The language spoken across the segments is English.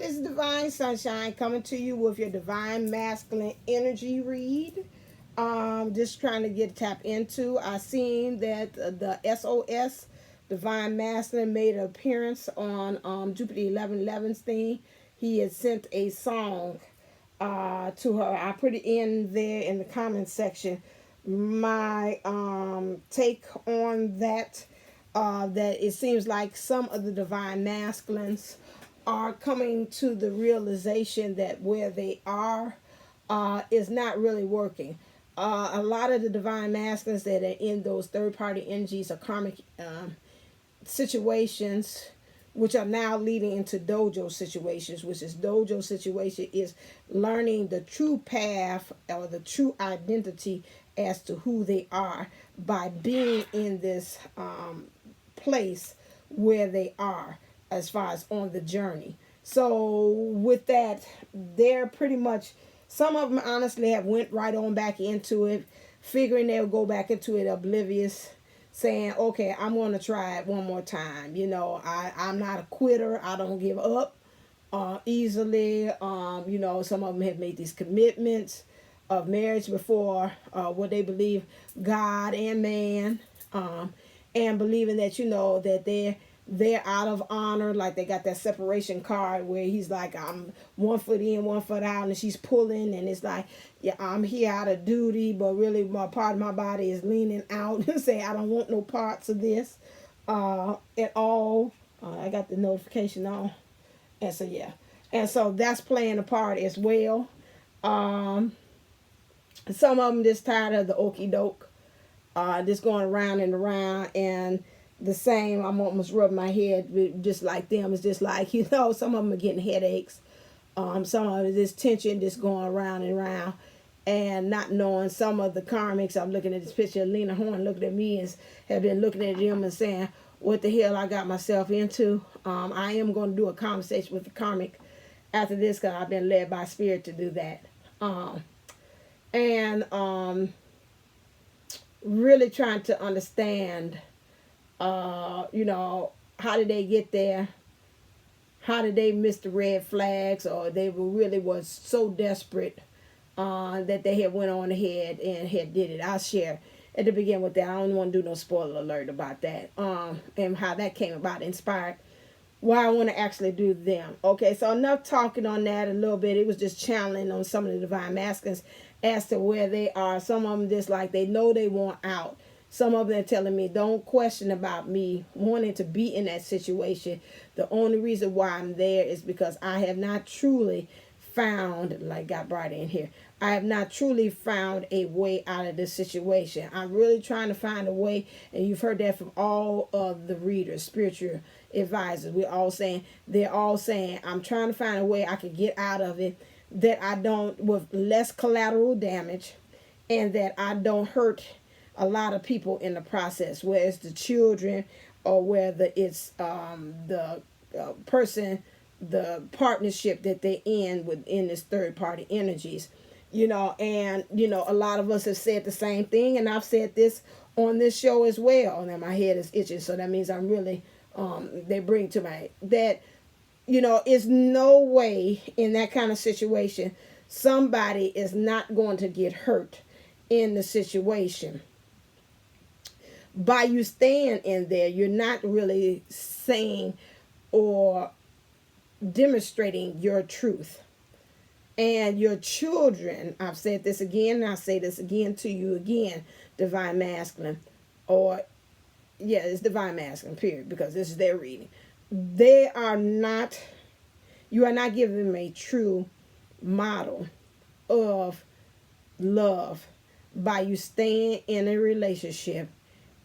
It's Divine Sunshine coming to you with your Divine Masculine Energy read. Just trying to get tap into. I seen that the SOS Divine Masculine made an appearance on Jupiter 1111's thing. He had sent a song to her. I put it in there in the comment section. My take on that. That it seems like some of the divine masculines are coming to the realization that where they are is not really working. A lot of the divine masculines that are in those third party energies or karmic situations, which are now leading into dojo situations, which is dojo situation is learning the true path or the true identity as to who they are by being in this place where they are as far as on the journey. So with that, they're pretty much, some of them honestly have went right on back into it, figuring they'll go back into it oblivious, saying, okay, I'm going to try it one more time. I'm not a quitter. I don't give up easily. Some of them have made these commitments of marriage before what they believe God and man, and believing that that they're out of honor, like they got that separation card where he's like, I'm 1 foot in, 1 foot out, and she's pulling, and it's like, yeah, I'm here out of duty, but really my part of my body is leaning out and say, I don't want no parts of this at all. I got the notification on, and so yeah, and so that's playing a part as well. Some of them just tired of the okey doke, just going around and around, and the same. I'm almost rubbing my head with just like them. It's just like, some of them are getting headaches. Some of it is tension just going around and around and not knowing. Some of the karmics, I'm looking at this picture of Lena Horne looking at me and have been looking at them and saying, what the hell I got myself into. I am going to do a conversation with the karmic after this because I've been led by spirit to do that. And really trying to understand how did they get there? How did they miss the red flags? Or they really was so desperate that they had went on ahead and had did it. I'll share at the beginning with that. I don't want to do no spoiler alert about that. And how that came about, inspired why I want to actually do them. Okay, so enough talking on that a little bit. It was just channeling on some of the divine masculines as to where they are. Some of them just like they know they want out. Some of them are telling me, don't question about me wanting to be in that situation. The only reason why I'm there is because I have not truly found, like got brought in here, I have not truly found a way out of this situation. I'm really trying to find a way, and you've heard that from all of the readers, spiritual advisors. They're all saying, I'm trying to find a way I can get out of it, that I don't, with less collateral damage, and that I don't hurt a lot of people in the process, whether it's the children or whether it's the person, the partnership that they're in within this third party energies. And a lot of us have said the same thing, and I've said this on this show as well. And my head is itching, so that means I'm really they bring to my that is no way in that kind of situation somebody is not going to get hurt in the situation. By you staying in there, you're not really saying or demonstrating your truth. And your children, I've said this again, and I'll say this again to you again, divine masculine, it's divine masculine, period, because this is their reading. You are not giving them a true model of love by you staying in a relationship,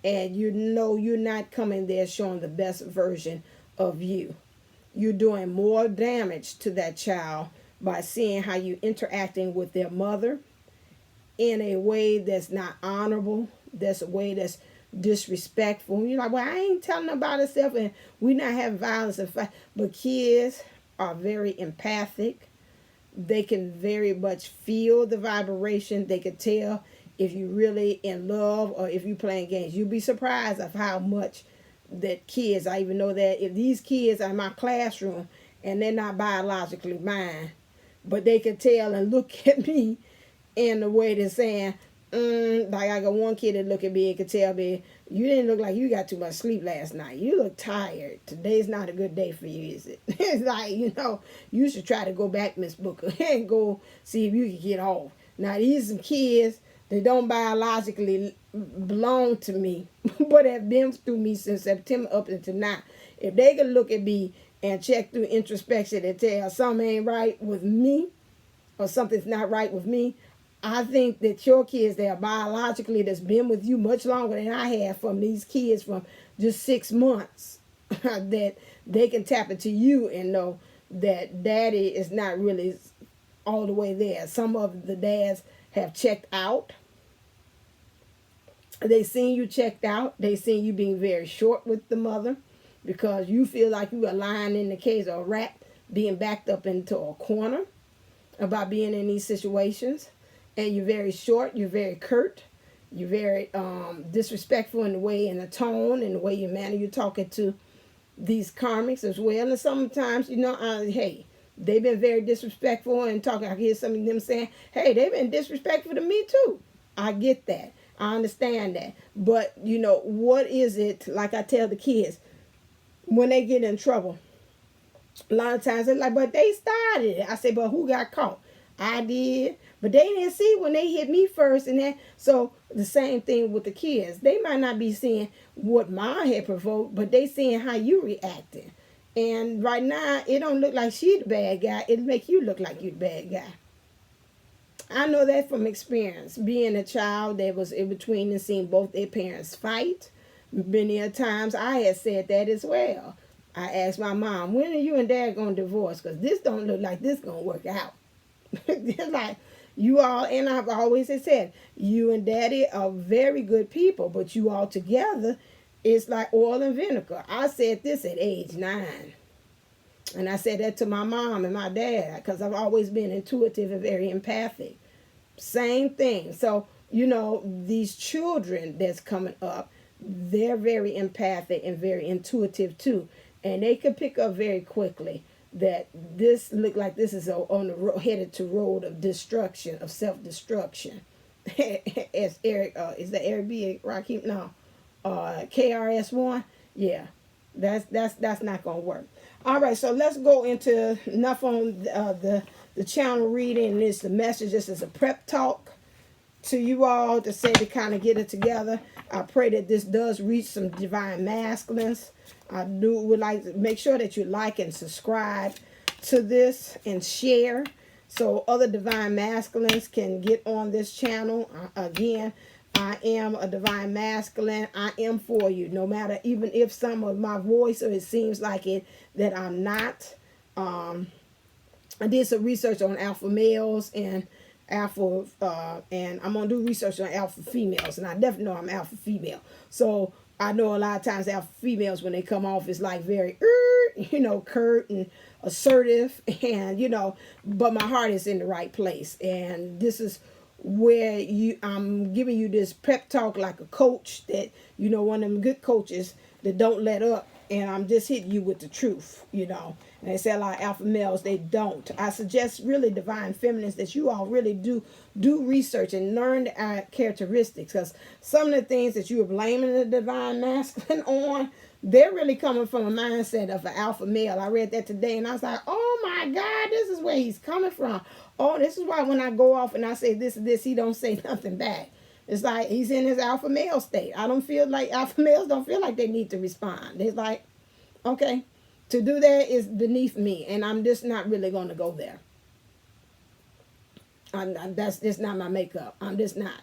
and you're not coming there showing the best version of you. You're doing more damage to that child by seeing how you interacting with their mother in a way that's not honorable, that's a way that's disrespectful. You're like, well, I ain't telling them about herself, and we not having violence and fight. But kids are very empathic. They can very much feel the vibration. They can tell if you really in love or if you playing games. You'd be surprised of how much that kids, I even know that if these kids are in my classroom and they're not biologically mine, but they can tell and look at me in the way they're saying, like I got one kid that look at me and can tell me, you didn't look like you got too much sleep last night. You look tired. Today's not a good day for you, is it? It's like, you should try to go back, Miss Booker, and go see if you can get off. Now, these are some kids that don't biologically belong to me, but have been through me since September up until now. If they could look at me and check through introspection and tell something ain't right with me or something's not right with me, I think that your kids that are biologically, that's been with you much longer than I have, from these kids from just 6 months, that they can tap into you and know that daddy is not really all the way there. Some of the dads have checked out. They seen you checked out. They seen you being very short with the mother because you feel like you are lying in the cage or a rat being backed up into a corner about being in these situations. And you're very short, you're very curt, you're very disrespectful in the way, in the tone, and the way you manner you're talking to these karmics as well. And sometimes, hey, they've been very disrespectful and talking. I hear some of them saying, hey, they've been disrespectful to me too. I get that. I understand that. But, what is it, like I tell the kids, when they get in trouble, a lot of times they're like, but they started it. I say, but who got caught? I did. But they didn't see when they hit me first. And then, so the same thing with the kids. They might not be seeing what mine had provoked, but they seeing how you reacting. And right now, it don't look like she the bad guy. It make you look like you the bad guy. I know that from experience. Being a child that was in between and seeing both their parents fight. Many a times I had said that as well. I asked my mom, when are you and dad going to divorce? Because this don't look like this going to work out. It's like, you all, and I've always said, you and daddy are very good people, but you all together, it's like oil and vinegar. I said this at age 9. And I said that to my mom and my dad, because I've always been intuitive and very empathic. Same thing. So, these children that's coming up, they're very empathic and very intuitive too. And they can pick up very quickly that this look like this is on the road, headed to road of destruction, of self-destruction. As Eric, is that Eric B. Rakim? No, KRS-One. Yeah, that's not gonna work. All right, so let's go into enough on the channel reading. It's the message. This is a prep talk to you all to say to kind of get it together. I pray that this does reach some divine masculines. I would like to make sure that you like and subscribe to this and share so other divine masculines can get on this channel. Again, I am a divine masculine. I am for you, no matter, even if some of my voice or it seems like it that I'm not. I did some research on alpha males and alpha, and I'm gonna do research on alpha females, and I definitely know I'm alpha female. So I know a lot of times alpha females, when they come off, it's like very, curt and assertive, and but my heart is in the right place, and this is where I'm giving you this prep talk like a coach that, one of them good coaches that don't let up, and I'm just hitting you with the truth, And they say a lot of alpha males, they don't. I suggest really divine feminines that you all really do research and learn the characteristics, because some of the things that you are blaming the divine masculine on, they're really coming from a mindset of an alpha male. I read that today and I was like, oh my God, this is where he's coming from. Oh, this is why when I go off and I say this and this, he don't say nothing back. It's like he's in his alpha male state. I don't feel like alpha males don't feel like they need to respond. It's like, okay, to do that is beneath me, and I'm just not really going to go there. That's just not my makeup. I'm just not.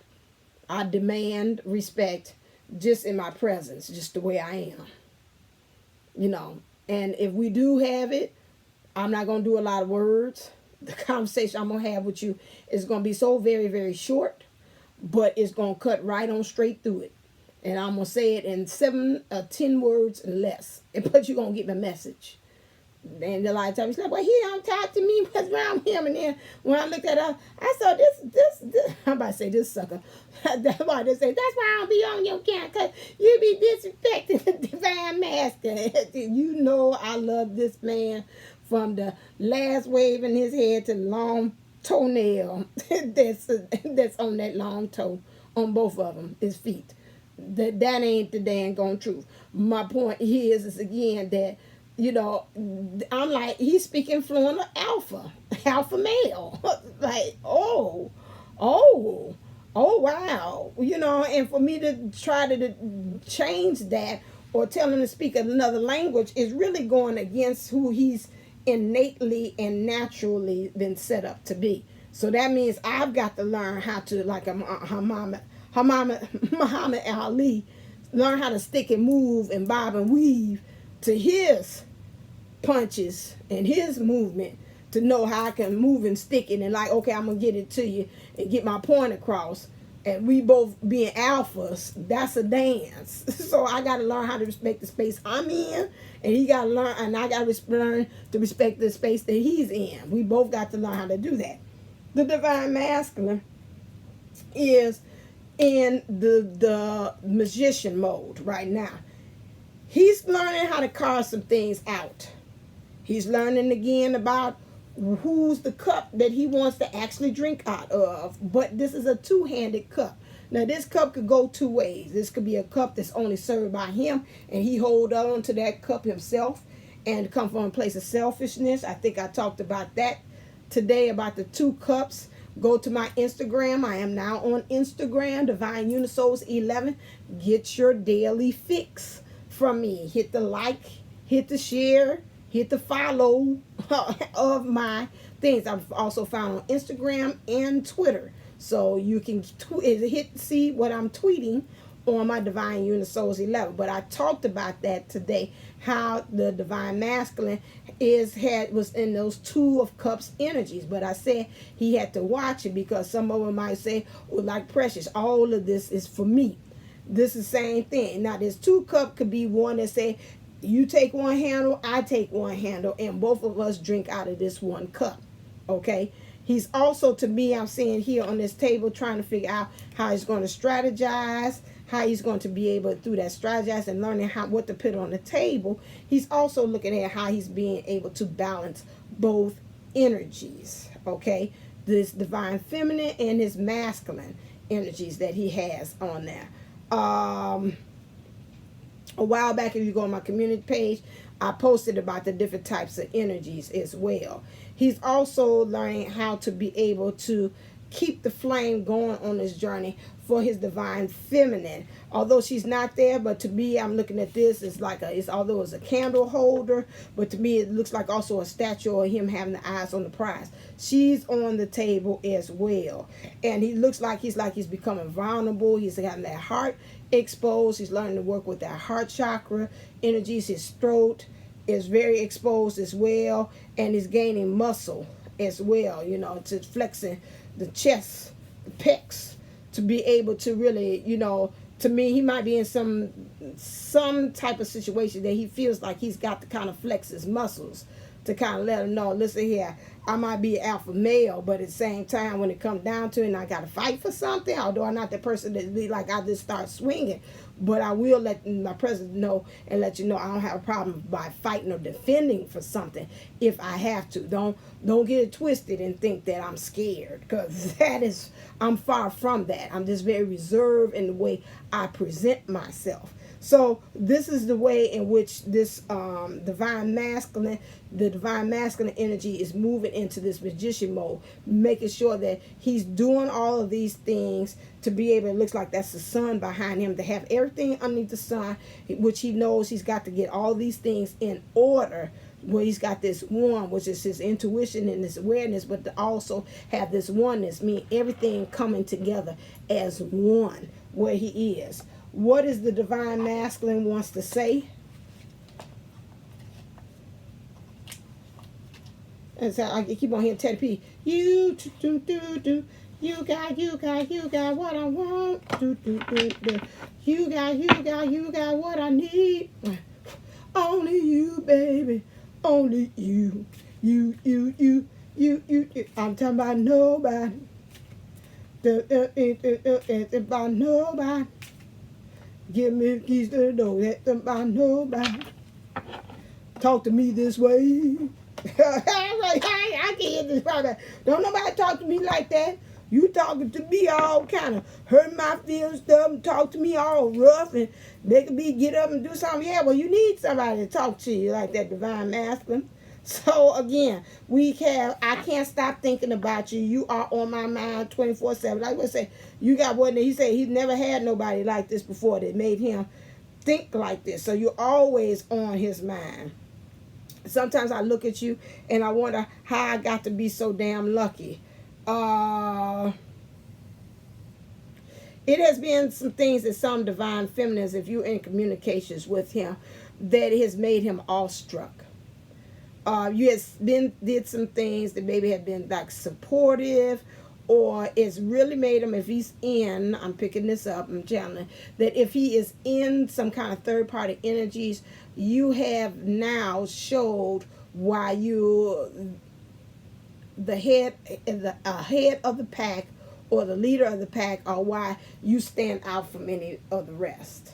I demand respect just in my presence, just the way I am. And if we do have it, I'm not going to do a lot of words. The conversation I'm going to have with you is going to be so very, very short, but it's going to cut right on straight through it. And I'm going to say it in 7 or 10 words less. But you're going to get my message. And a lot of times, he's like, well, he don't talk to me. What's wrong with him? And then when I looked at her, I saw this I'm about to say this sucker. That's why they say, that's why I don't be on your camp, because you be disrespecting the divine masculine. I love this man from the last wave in his head to the long toenail that's on that long toe on both of them, his feet. That ain't the dang gone truth. My point is again that, you know, I'm like, he's speaking fluent alpha male. Like, oh, wow. You know, and for me to try to change that or tell him to speak another language is really going against who he's innately and naturally been set up to be. So that means I've got to learn how to, like Muhammad Ali, learn how to stick and move and bob and weave to his punches and his movement, to know how I can move and stick it and like, okay, I'm gonna get it to you and get my point across. And we both being alphas, that's a dance. So I got to learn how to respect the space I'm in, and he got to learn, and I got to learn to respect the space that he's in. We both got to learn how to do that. The divine masculine is in the magician mode right now. He's learning how to carve some things out. He's learning again about who's the cup that he wants to actually drink out of. But this is a two-handed cup. Now, this cup could go two ways. This could be a cup that's only served by him, and he hold on to that cup himself and come from a place of selfishness. I think I talked about that today, about the two cups. Go to my Instagram. I am now on Instagram, Divine Unisouls 11. Get your daily fix from me. Hit the like, hit the share, hit the follow of my things. I'm also found on Instagram and Twitter. So you can see what I'm tweeting on my Divine Unisouls 11. But I talked about that today, how the divine masculine was in those two of cups energies. But I said he had to watch it, because some of them might say, well, like Precious, all of this is for me. This is the same thing. Now, this two cup could be one that say, you take one handle, I take one handle, and both of us drink out of this one cup. Okay? He's also, to me, I'm seeing here on this table, trying to figure out how he's going to strategize, how he's going to be able to, through that strategize and learning what to put on the table. He's also looking at how he's being able to balance both energies. Okay? This divine feminine and his masculine energies that he has on there. A while back, if you go on my community page, I posted about the different types of energies as well. He's also learning how to be able to keep the flame going on this journey for his divine feminine. Although she's not there, but to me, I'm looking at this, although it's a candle holder, but to me, it looks like also a statue of him having the eyes on the prize. She's on the table as well. And he looks like he's becoming vulnerable. He's having that heart exposed. He's learning to work with that heart chakra energies. His throat is very exposed as well, and he's gaining muscle as well, to flexing the chest, the pecs, to be able to really, to me, he might be in some type of situation that he feels like he's got to kind of flex his muscles to kind of let him know, listen here, I might be an alpha male, but at the same time, when it comes down to it and I got to fight for something, although I'm not the person that be like, I just start swinging, but I will let my president know and let you know I don't have a problem by fighting or defending for something if I have to. Don't get it twisted and think that I'm scared, because I'm far from that. I'm just very reserved in the way I present myself. So this is the way in which this divine masculine energy is moving into this magician mode, making sure that he's doing all of these things to be able, it looks like that's the sun behind him, to have everything underneath the sun, which he knows he's got to get all these things in order, where he's got this one, which is his intuition and his awareness, but to also have this oneness, meaning everything coming together as one, where he is. What is the divine masculine wants to say? And so I keep on hearing Teddy P. You got what I want. You got what I need. Only you, baby. Only you. You. I'm talking about nobody. It's about nobody. Give me the keys to the door. That's about nobody. Talk to me this way. I can't this brother. Don't nobody talk to me like that. You talking to me all kind of hurt my feelings stuff and talk to me all rough and making me get up and do something. Yeah, well, you need somebody to talk to you like that, divine masculine. So again, I can't stop thinking about you. You are on my mind 24/7. Like I say, you got one that he said he's never had nobody like this before that made him think like this. So you're always on his mind. Sometimes I look at you and I wonder how I got to be so damn lucky. It has been some things that some divine feminines, if you're in communications with him, that has made him awestruck. You did some things that maybe have been like supportive, or it's really made him, if he's in, I'm picking this up, I'm telling that if he is in some kind of third party energies, you have now showed why you the head of the pack or the leader of the pack, or why you stand out from any of the rest.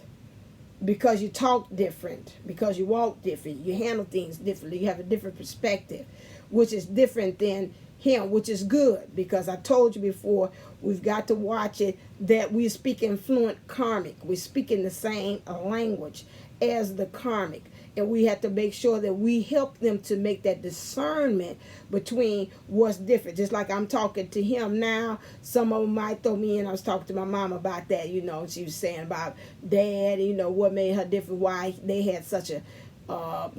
Because you talk different, because you walk different, you handle things differently, you have a different perspective, which is different than him, which is good, because I told you before, we've got to watch it, that we speak in fluent karmic. We speak in the same language as the karmic. And we have to make sure that we help them to make that discernment between what's different. Just like I'm talking to him now, some of them might throw me in. I was talking to my mom about that, she was saying about dad, what made her different, why they had such a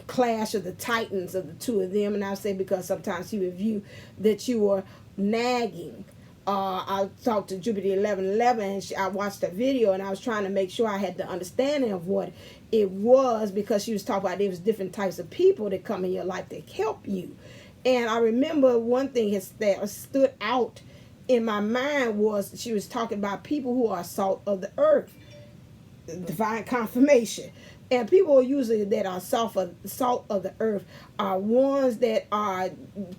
clash of the titans of the two of them. And I say because sometimes he would view that you were nagging. I talked to Jupiter 1111 and I watched a video and I was trying to make sure I had the understanding of what it was, because she was talking about there was different types of people that come in your life that help you. And I remember one thing that stood out in my mind was she was talking about people who are salt of the earth, divine confirmation. And people usually that are salt of the earth are ones that are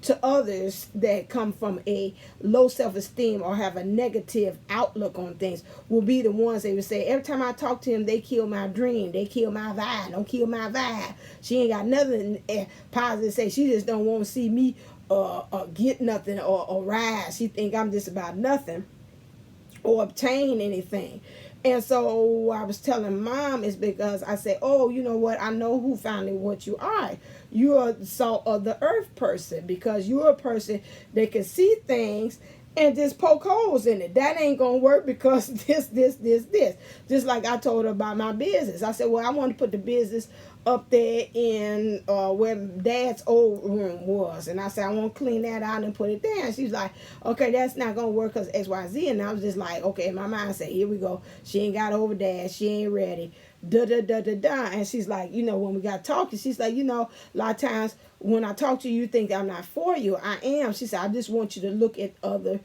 to others that come from a low self-esteem or have a negative outlook on things, will be the ones they would say, every time I talk to him, they kill my dream, they kill my vibe, don't kill my vibe. She ain't got nothing positive to say. She just don't want to see me get nothing or rise. She think I'm just about nothing or obtain anything. And so I was telling mom is because I said, oh, you know what? I know who finally what you are. You're the salt of the earth person, because you're a person that can see things and just poke holes in it. That ain't going to work because this. Just like I told her about my business. I said, well, I want to put the business up there in where dad's old room was. And I said, I want to clean that out and put it there. And she's like, okay, that's not going to work because XYZ. And I was just like, okay, my mind said, here we go. She ain't got over dad. She ain't ready. And she's like, when we got talking, she's like, a lot of times when I talk to you, you think I'm not for you. I am. She said, I just want you to look at other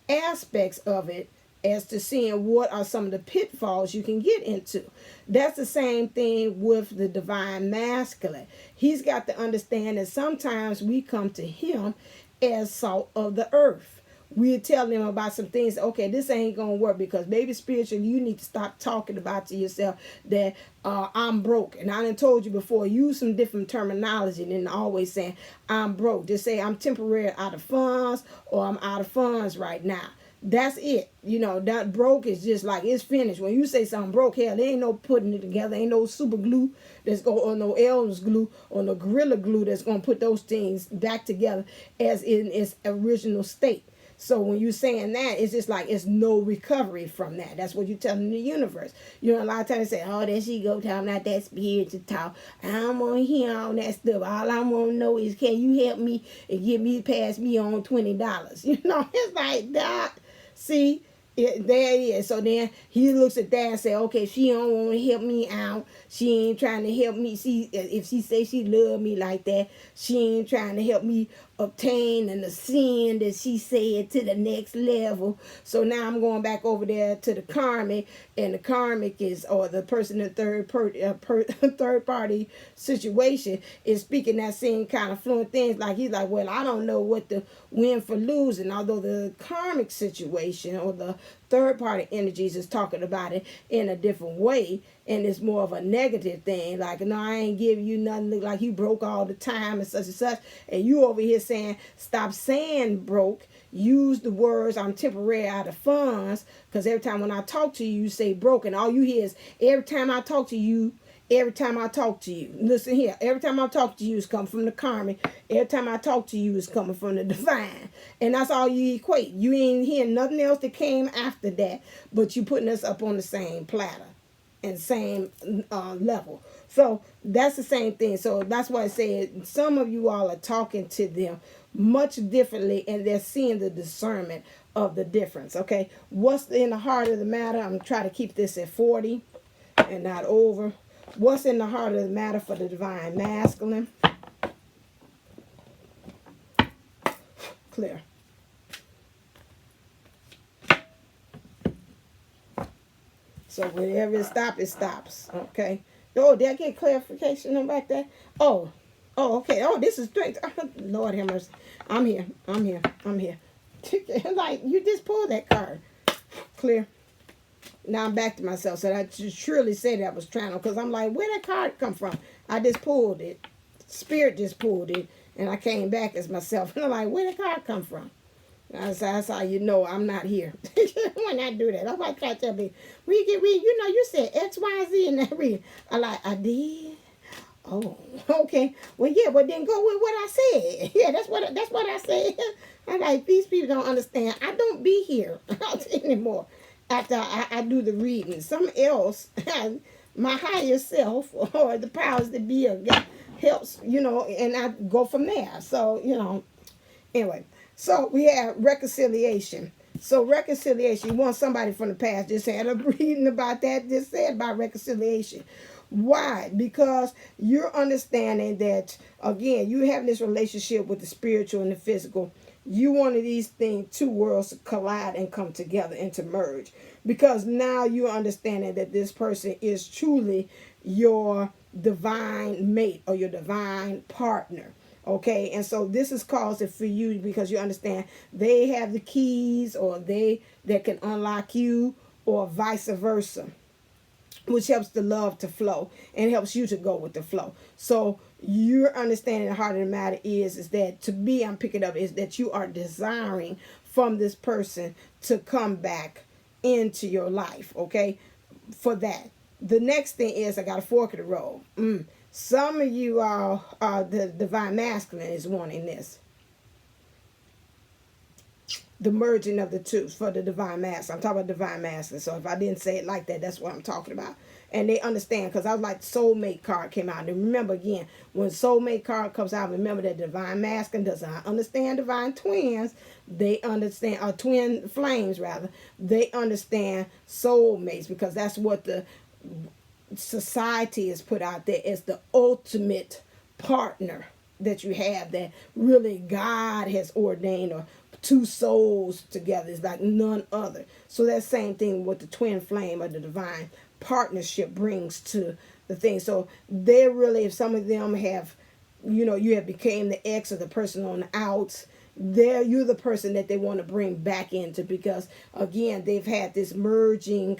aspects of it as to seeing what are some of the pitfalls you can get into. That's the same thing with the divine masculine. He's got to understand that sometimes we come to him as salt of the earth. We tell him about some things. Okay, this ain't gonna work because maybe spiritually you need to stop talking about to yourself that I'm broke. And I done told you before, use some different terminology than always saying I'm broke. Just say I'm temporary out of funds, or I'm out of funds right now. That's it. That broke is just like it's finished. When you say something broke, hell, there ain't no putting it together. Ain't no super glue that's going, or no Elmer's glue, or no Gorilla Glue that's going to put those things back together as in its original state. So when you're saying that, it's just like it's no recovery from that. That's what you're telling the universe. A lot of times they say, oh, there she go talking about that spiritual talk. I don't want to hear all that stuff. All I want to know is, can you help me and pass me on $20? It's like that. See, there it is. So then he looks at that and say, okay, she don't want to help me out. She ain't trying to help me. See, if she say she love me like that, she ain't trying to help me obtain and ascend, that she said, to the next level. So now I'm going back over there to the karmic, and the karmic is, or the person in third party situation is speaking that same kind of fluent things. Like he's like, well, I don't know what to win for losing. Although the karmic situation or the third party energies is talking about it in a different way, and it's more of a negative thing. Like, no, I ain't giving you nothing. Look like you broke all the time and such, and you over here saying, stop saying broke. Use the words, I'm temporary out of funds, because every time when I talk to you, you say broke, and all you hear is every time I talk to you. Every time I talk to you, listen here, every time I talk to you is coming from the karmic. Every time I talk to you is coming from the divine. And that's all you equate. You ain't hearing nothing else that came after that, but you putting us up on the same platter and same level. So that's the same thing. So that's why I said some of you all are talking to them much differently, and they're seeing the discernment of the difference. Okay, what's in the heart of the matter? I'm going to try to keep this at 40 and not over. What's in the heart of the matter for the divine masculine? Clear. So whenever it stops. Okay. Oh, did I get clarification about that? Oh, okay. Oh, this is straight. Lord have mercy. I'm here. Like, you just pulled that card. Clear. Now I'm back to myself. So I just surely said I was trying to, because I'm like, where that card come from? I just pulled it. Spirit just pulled it. And I came back as myself. And I'm like, where did the card come from? That's how you know I'm not here. When I do that, I'm like, try to tell me, read, you know, you said X, Y, Z in that read. I did. Oh, okay. Well, yeah, but then go with what I said. Yeah, that's what I said. I'm like, these people don't understand. I don't be here anymore. After I do the reading, something else, my higher self or the powers that be helps, you know, and I go from there. So, you know, anyway, so we have reconciliation. So reconciliation, you want somebody from the past, just had a reading about that, just said about reconciliation. Why? Because you're understanding that, again, you have this relationship with the spiritual and the physical. You wanted these things, two worlds to collide and come together and to merge. Because now you're understanding that this person is truly your divine mate or your divine partner. Okay, and so this is causing for you because you understand they have the keys, or they that can unlock you, or vice versa, which helps the love to flow and helps you to go with the flow. So you're understanding the heart of the matter is that, to me, I'm picking up, is that you are desiring from this person to come back into your life. Okay, for that. The next thing is, I got a fork of the road. Some of you are the divine masculine is wanting this. The merging of the two for the divine masculine. I'm talking about divine masculine. So if I didn't say it like that, that's what I'm talking about. And they understand, because I was like, soulmate card came out. And remember, again, when soulmate card comes out, remember that divine masculine does not understand divine twins. They understand, or twin flames rather. They understand soulmates, because that's what the society is put out there as the ultimate partner that you have, that really God has ordained, or two souls together is like none other. So that same thing with the twin flame or the divine partnership brings to the thing. So they're really, if some of them have, you know, you have became the ex or the person on the outs, you're the person that they want to bring back into, because again, they've had this merging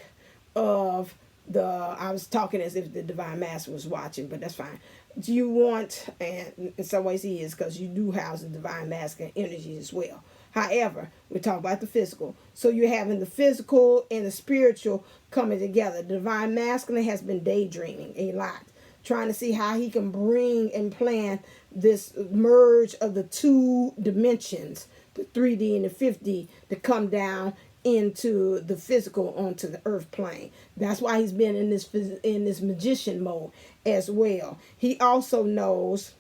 of I was talking as if the divine master was watching, but that's fine. Do you want, and in some ways he is, because you do house the divine masculine energy as well. However, we talk about the physical. So you're having the physical and the spiritual coming together. The divine masculine has been daydreaming a lot, trying to see how he can bring and plan this merge of the two dimensions, the 3D and the 5D, to come down into the physical, onto the earth plane. That's why he's been in this magician mode as well. He also knows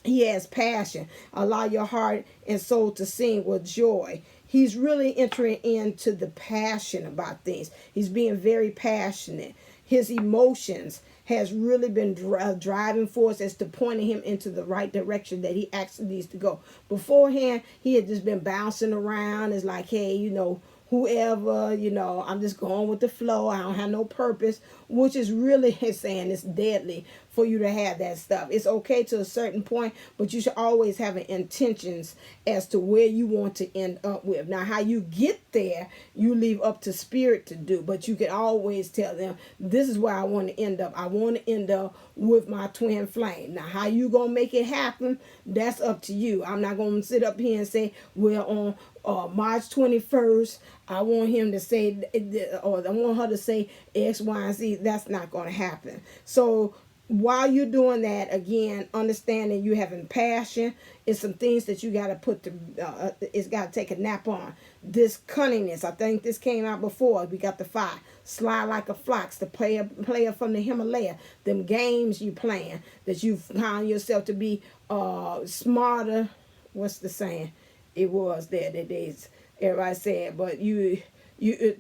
he has passion. Allow your heart and soul to sing with joy. He's really entering into the passion about things. He's being very passionate. His emotions has really been driving force as to pointing him into the right direction that he actually needs to go. Beforehand, he had just been bouncing around. It's like, hey, you know, whoever, you know, I'm just going with the flow. I don't have no purpose, which is really saying it's deadly for you to have that stuff. It's okay to a certain point, but you should always have an intentions as to where you want to end up with. Now, how you get there, you leave up to spirit to do, but you can always tell them, this is where I want to end up. I want to end up with my twin flame. Now, how you going to make it happen, that's up to you. I'm not going to sit up here and say, well, on March 21st, I want him to say, or I want her to say X, Y, and Z. That's not going to happen. So while you're doing that, again, understanding you having passion is some things that you got to put to, it's got to take a nap on. This cunningness, I think this came out before. We got the 5. Slide like a fox, the player from the Himalaya. Them games you playing that you found yourself to be smarter. What's the saying? It was there that days. Everybody said, but you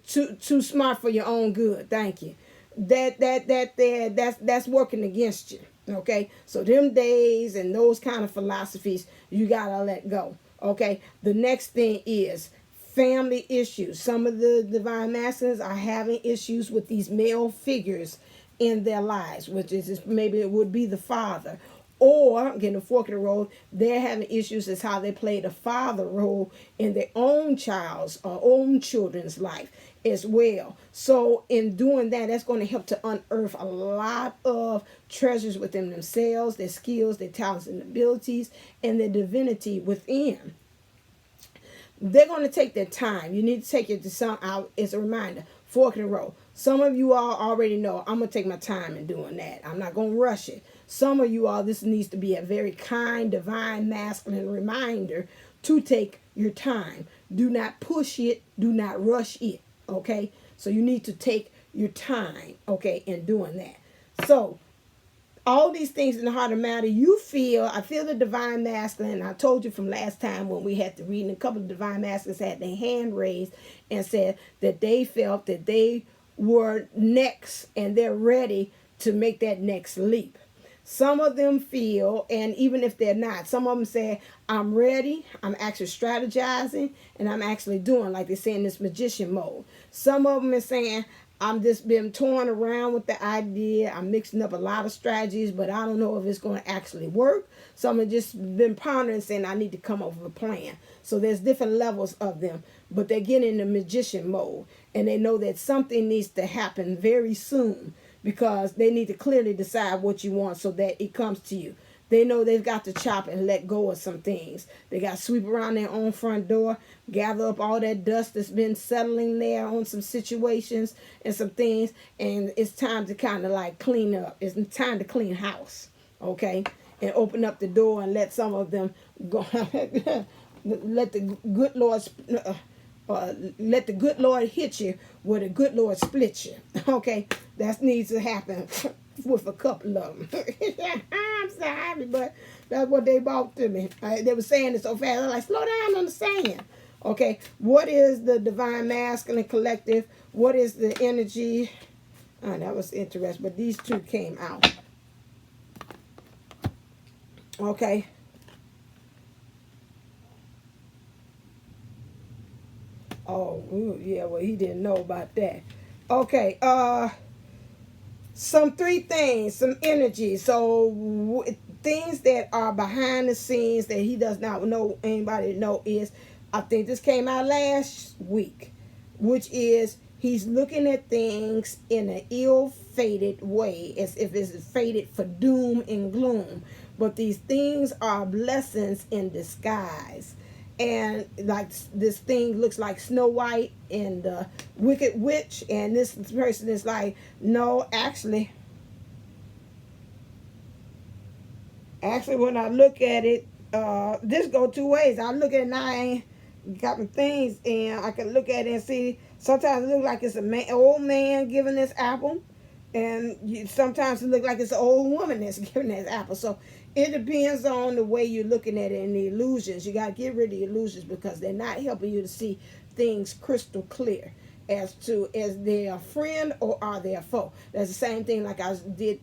too smart for your own good. Thank you. That's working against you. Okay, so them days and those kind of philosophies you gotta let go. Okay, the next thing is family issues. Some of the divine masculines are having issues with these male figures in their lives, which is maybe it would be the father, or getting a fork in the road. They're having issues as how they play the father role in their own child's or own children's life as well. So in doing that, that's going to help to unearth a lot of treasures within themselves, their skills, their talents and abilities, and their divinity within. They're going to take their time. You need to take it to some out as a reminder. Fork in the road. Some of you all already know I'm going to take my time in doing that. I'm not going to rush it. Some of you all, this needs to be a very kind, divine, masculine reminder to take your time. Do not push it. Do not rush it. Okay? So you need to take your time, okay, in doing that. So all these things in the heart of matter, I feel the divine masculine. I told you from last time when we had to read, and a couple of divine masculines had their hand raised and said that they felt that they were next and they're ready to make that next leap. Some of them feel, and even if they're not, some of them say, I'm ready, I'm actually strategizing, and I'm actually doing, like they say in this magician mode. Some of them are saying, I'm just been torn around with the idea. I'm mixing up a lot of strategies, but I don't know if it's going to actually work. Some have just been pondering, saying, I need to come up with a plan. So there's different levels of them, but they're getting in the magician mode, and they know that something needs to happen very soon, because they need to clearly decide what you want so that it comes to you. They know they've got to chop and let go of some things. They got to sweep around their own front door, gather up all that dust that's been settling there on some situations and some things, and it's time to kind of like clean up. It's time to clean house, okay? And open up the door and let some of them go. Let the good Lord... let the good Lord hit you where the good Lord split you. Okay, that needs to happen with a couple of them. I'm sorry, but that's what they brought to me. They were saying it so fast. I was like, slow down on the saying. Okay, what is the divine masculine collective? What is the energy? Oh, that was interesting, but these two came out. Okay. Oh, yeah, well, he didn't know about that. Okay, some 3 things, some energy. So, things that are behind the scenes that he does not know anybody to know is, I think this came out last week, which is he's looking at things in an ill-fated way, as if it's fated for doom and gloom. But these things are blessings in disguise. And like this thing looks like Snow White and the Wicked Witch, and this person is like, no, actually when I look at it, this go 2 ways. I look at it and I ain't got my things, and I can look at it and see. Sometimes it looks like it's an old man giving this apple, and sometimes it looks like it's an old woman that's giving this apple. So it depends on the way you're looking at it and the illusions. You got to get rid of the illusions because they're not helping you to see things crystal clear as to is they a friend or are they a foe. That's the same thing like I did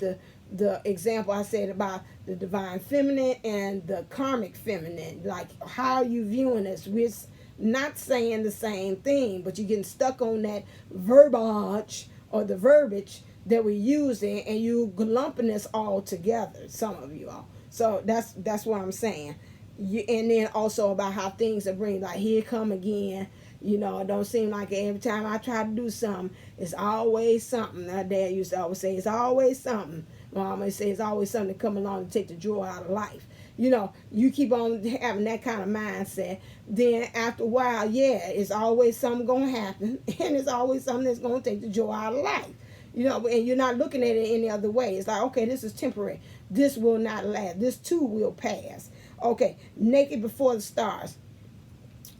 the example I said about the divine feminine and the karmic feminine. Like, how are you viewing this? We're not saying the same thing, but you're getting stuck on that verbiage or the verbiage that we're using, and you lumping this all together, some of you all. So that's what I'm saying. And then also about how things are bring, like, here come again. It don't seem like every time I try to do something, it's always something. My dad used to always say, it's always something. Mom always say, it's always something to come along and take the joy out of life. You keep on having that kind of mindset, then after a while, it's always something going to happen, and it's always something that's going to take the joy out of life. And you're not looking at it any other way. It's like, okay, this is temporary. This will not last. This too will pass. Okay, naked before the stars.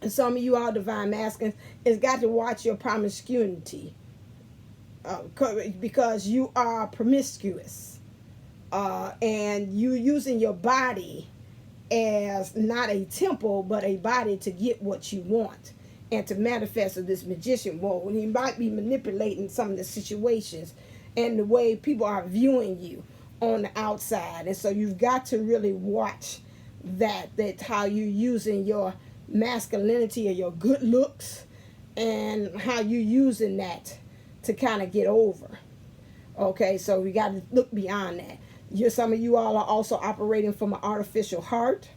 And some of you all divine masculines, it's got to watch your promiscuity, because you are promiscuous, and you using your body as not a temple, but a body to get what you want and to manifest of this magician role. And you might be manipulating some of the situations and the way people are viewing you on the outside. And so you've got to really watch that's how you're using your masculinity or your good looks, and how you're using that to kind of get over. Okay, so we got to look beyond that. Some of you all are also operating from an artificial heart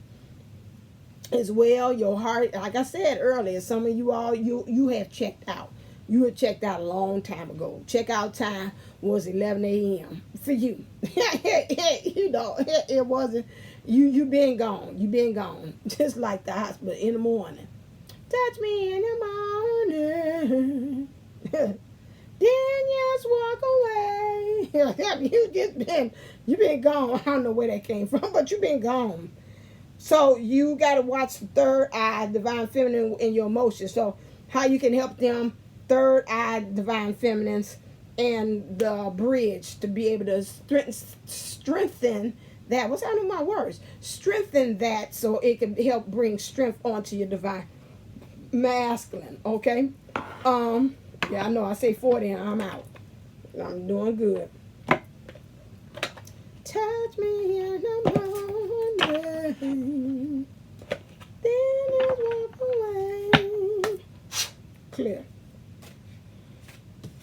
as well. Your heart, like I said earlier, some of you all, you have checked out. You had checked out a long time ago. Checkout time was 11 a.m. for you. It wasn't. You been gone. You been gone. Just like the hospital in the morning. Touch me in the morning. Then just walk away. You been gone. I don't know where that came from, but you been gone. So you got to watch the third eye, divine feminine, in your emotions. So how you can help them third eye divine feminines and the bridge to be able to strengthen that. What's out of my words? Strengthen that so it can help bring strength onto your divine masculine. Okay. Yeah, I know. I say 40 and I'm out. I'm doing good. Touch me in the morning, then just walk away. Clear.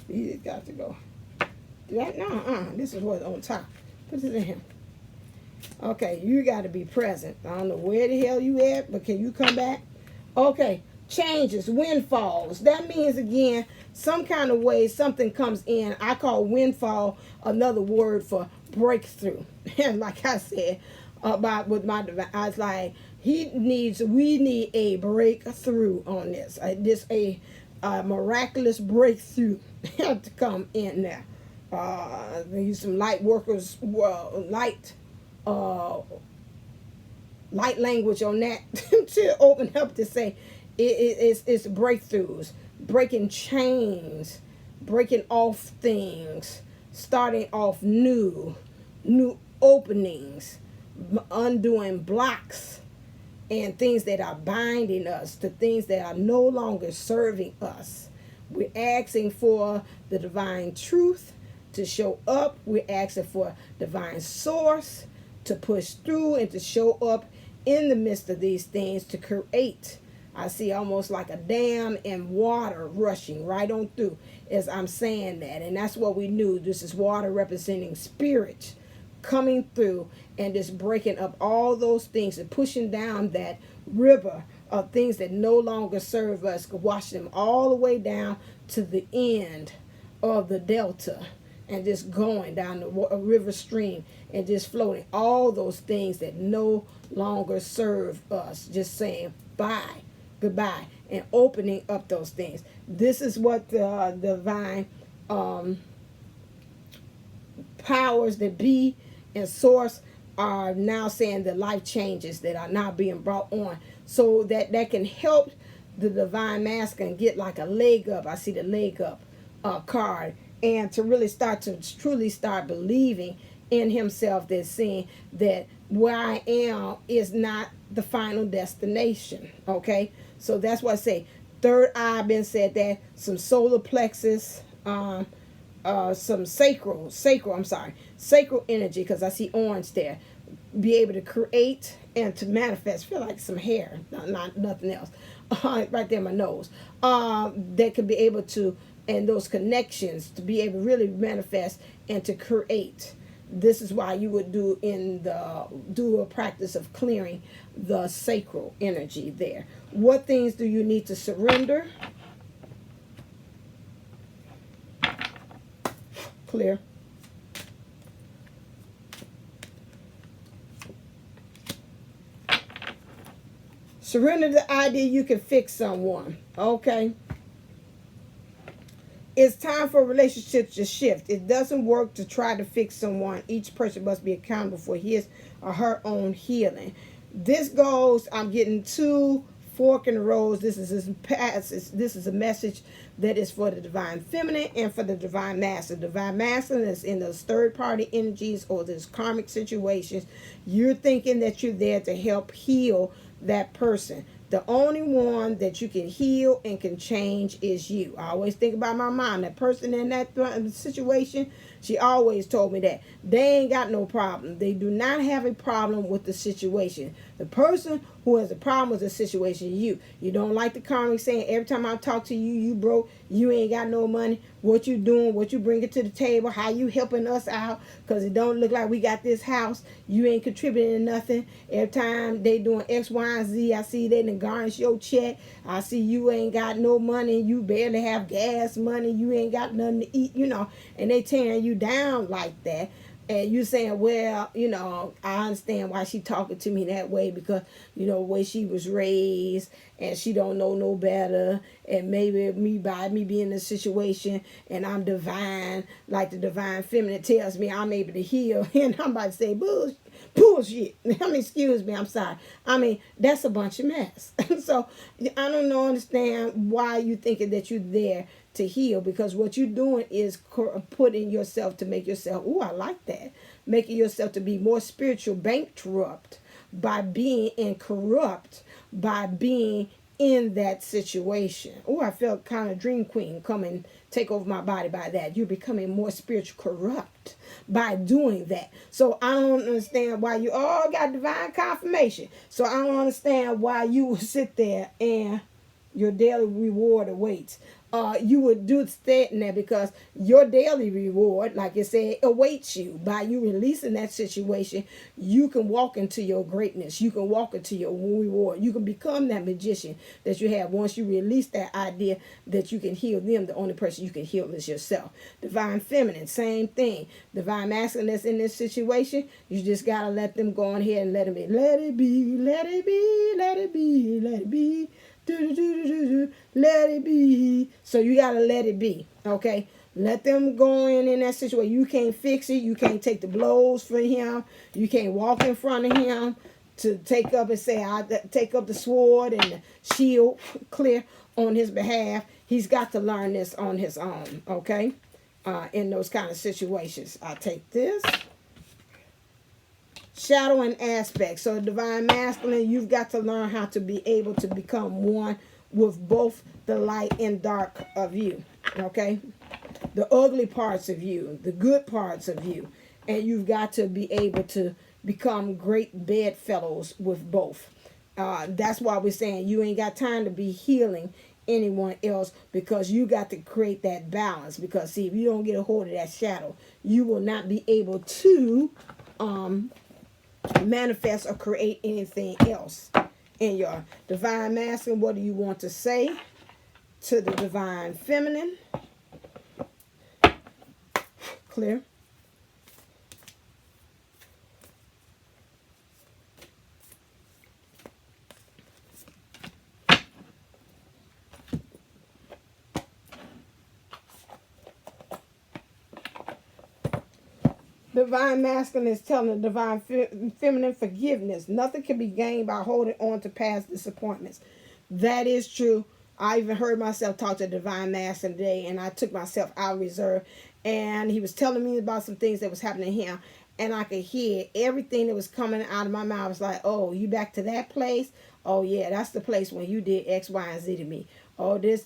These got to go. This is what's on top. Put it in here. Okay, you got to be present. I don't know where the hell you at, but can you come back? Okay, changes, windfalls. That means, again, some kind of way something comes in. I call windfall another word for breakthrough. And like I said about with my divine, I was like, we need a breakthrough on this. A miraculous breakthrough to come in there. They use some light workers, light language on that to open up to say it's breakthroughs, breaking chains, breaking off things, starting off new openings, undoing blocks and things that are binding us to things that are no longer serving us. We're asking for the divine truth to show up. We're asking for divine source to push through and to show up in the midst of these things to create. I see almost like a dam and water rushing right on through as I'm saying that. And that's what we knew. This is water representing spirit coming through and just breaking up all those things and pushing down that river of things that no longer serve us, wash them all the way down to the end of the delta and just going down the river stream and just floating all those things that no longer serve us, just saying bye, goodbye, and opening up those things. This is what the divine powers that be and source are now saying, the life changes that are now being brought on, so that can help the divine masculine get like a leg up. I see the leg up card, and to really truly start believing in himself, that's saying that where I am is not the final destination. Okay, so that's why I say third eye been said, that some solar plexus, some sacral energy, because I see orange there, be able to create and to manifest. Feel like some hair, not nothing else. Right there in my nose. That could be able to and those connections to be able to really manifest and to create. This is why you would do a practice of clearing the sacral energy there. What things do you need to surrender? Clear. Surrender the idea you can fix someone. Okay. It's time for relationships to shift. It doesn't work to try to fix someone. Each person must be accountable for his or her own healing. This goes, I'm getting two fork in the roads. This is a message that is for the divine feminine and for the divine masculine. Divine masculine is in those third party energies or those karmic situations. You're thinking that you're there to help heal that person. The only one that you can heal and can change is you. I always think about my mom. That person in that situation, she always told me that. They ain't got no problem. They do not have a problem with the situation. The person who has a problem with the situation, you. You don't like the karmic saying, every time I talk to you, you broke, you ain't got no money. What you doing, what you bringing to the table, how you helping us out, because it don't look like we got this house. You ain't contributing nothing. Every time they doing X, Y, and Z, I see they done garnish your check. I see you ain't got no money. You barely have gas money. You ain't got nothing to eat, and they tearing you down like that. And you saying, well, I understand why she talking to me that way because, the way she was raised and she don't know no better. And maybe by me being in a situation and I'm divine, like the divine feminine tells me I'm able to heal. And I'm about to say, bullshit. Excuse me, I'm sorry. That's a bunch of mess. So I don't understand why you thinking that you're there to heal, because what you're doing is putting yourself to make yourself, I like that, making yourself to be more spiritual bankrupt by being incorrupt, by being in that situation. I felt kind of dream queen come and take over my body by that. You're becoming more spiritual corrupt by doing that. So I don't understand why you all got divine confirmation. So I don't understand why you would sit there and your daily reward awaits. You would do stay in there because your daily reward, like it said, awaits you. By you releasing that situation, you can walk into your greatness. You can walk into your reward. You can become that magician that you have. Once you release that idea that you can heal them, the only person you can heal is yourself. Divine feminine, same thing. Divine masculine that's in this situation, you just got to let them go on here and let them be. Let it be, let it be, let it be, let it be. Let it be. So you gotta let it be. Okay, let them go in that situation. You can't fix it. You can't take the blows for him. You can't walk in front of him to take up and say, I take up the sword and the shield clear on his behalf. He's got to learn this on his own. Okay, in those kind of situations. I take this. Shadow and aspect. So divine masculine, you've got to learn how to be able to become one with both the light and dark of you. Okay? The ugly parts of you, the good parts of you. And you've got to be able to become great bedfellows with both. That's why we're saying you ain't got time to be healing anyone else, because you got to create that balance. Because see, if you don't get a hold of that shadow, you will not be able to manifest or create anything else in your divine masculine. What do you want to say to the divine feminine? Clear. Divine masculine is telling the divine feminine forgiveness. Nothing can be gained by holding on to past disappointments. That is true. I even heard myself talk to divine masculine today, and I took myself out of reserve, and he was telling me about some things that was happening to him, and I could hear everything that was coming out of my mouth. I was like, oh, you back to that place? Oh yeah, that's the place when you did X, Y, and Z to me. Oh, this.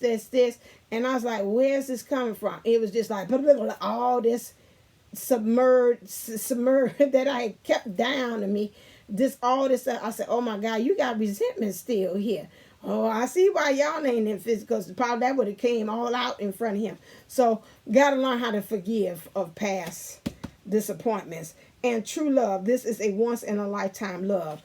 And I was like, where's this coming from? It was just like all this submerged that I had kept down to me. All this I said, oh my God, you got resentment still here. Oh, I see why y'all ain't in physical, because probably that would have came all out in front of him. So, got to learn how to forgive of past disappointments. And true love, this is a once-in-a-lifetime love.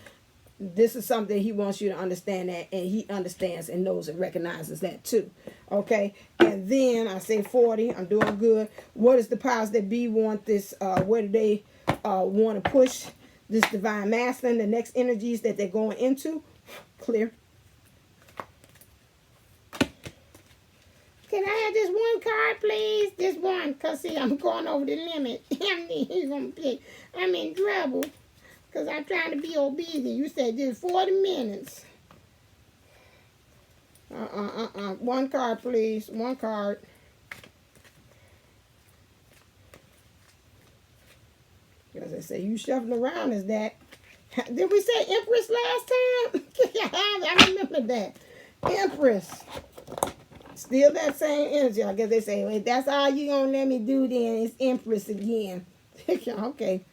This is something he wants you to understand that, and he understands and knows and recognizes that too. Okay, and then I say 40, I'm doing good. What is the powers that be want this, where do they want to push this divine masculine, the next energies that they're going into? Clear. Can I have just one card, please? Just one, because, see, I'm going over the limit. I'm in trouble, because I'm trying to be obedient. You said just 40 minutes. One card, please. One card. Because I say, you shuffling around is that. Did we say Empress last time? I remember that. Empress. Still that same energy. I guess they say, well, that's all you gonna let me do then. It's Empress again. Okay.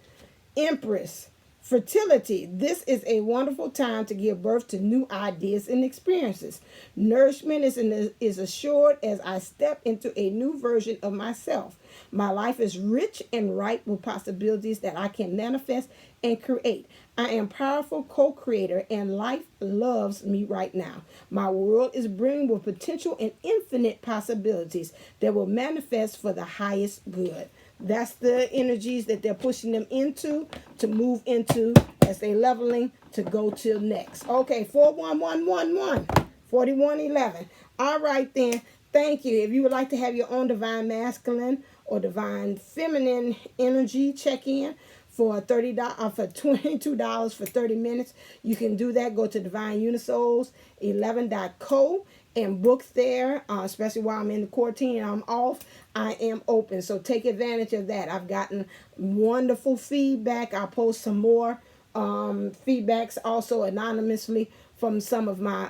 Empress. Fertility. This is a wonderful time to give birth to new ideas and experiences. Nourishment is assured as I step into a new version of myself. My life is rich and ripe with possibilities that I can manifest and create. I am powerful co-creator and life loves me right now. My world is brimming with potential and infinite possibilities that will manifest for the highest good. That's the energies that they're pushing them into, to move into as they leveling to go till next. Okay, 41111, 4111. All right then. Thank you. If you would like to have your own divine masculine or divine feminine energy check-in for $30 for $22 for 30 minutes, you can do that. Go to divineunisols11.co and book there, especially while I'm in the quarantine and I'm off. I am open, so take advantage of that. I've gotten wonderful feedback. I'll post some more feedbacks also anonymously from some of my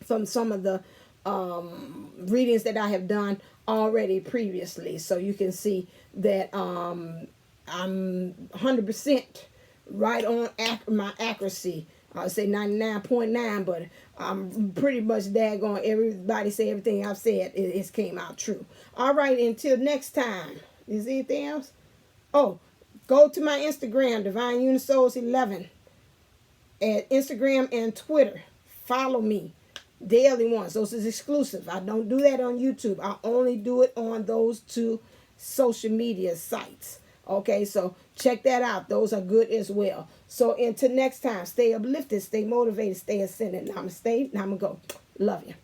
the readings that I have done already previously, so you can see that I'm 100% right on my accuracy. I'll say 99.9, but I'm pretty much daggone everybody say everything I've said it came out true. All right, until next time. Is there anything else? Oh, go to my Instagram, Divine Unisols 11, at Instagram and Twitter. Follow me. Daily ones. Those is exclusive. I don't do that on YouTube. I only do it on those two social media sites. Okay, so check that out. Those are good as well. So until next time, stay uplifted, stay motivated, stay ascended. Namaste. Namago. Love you.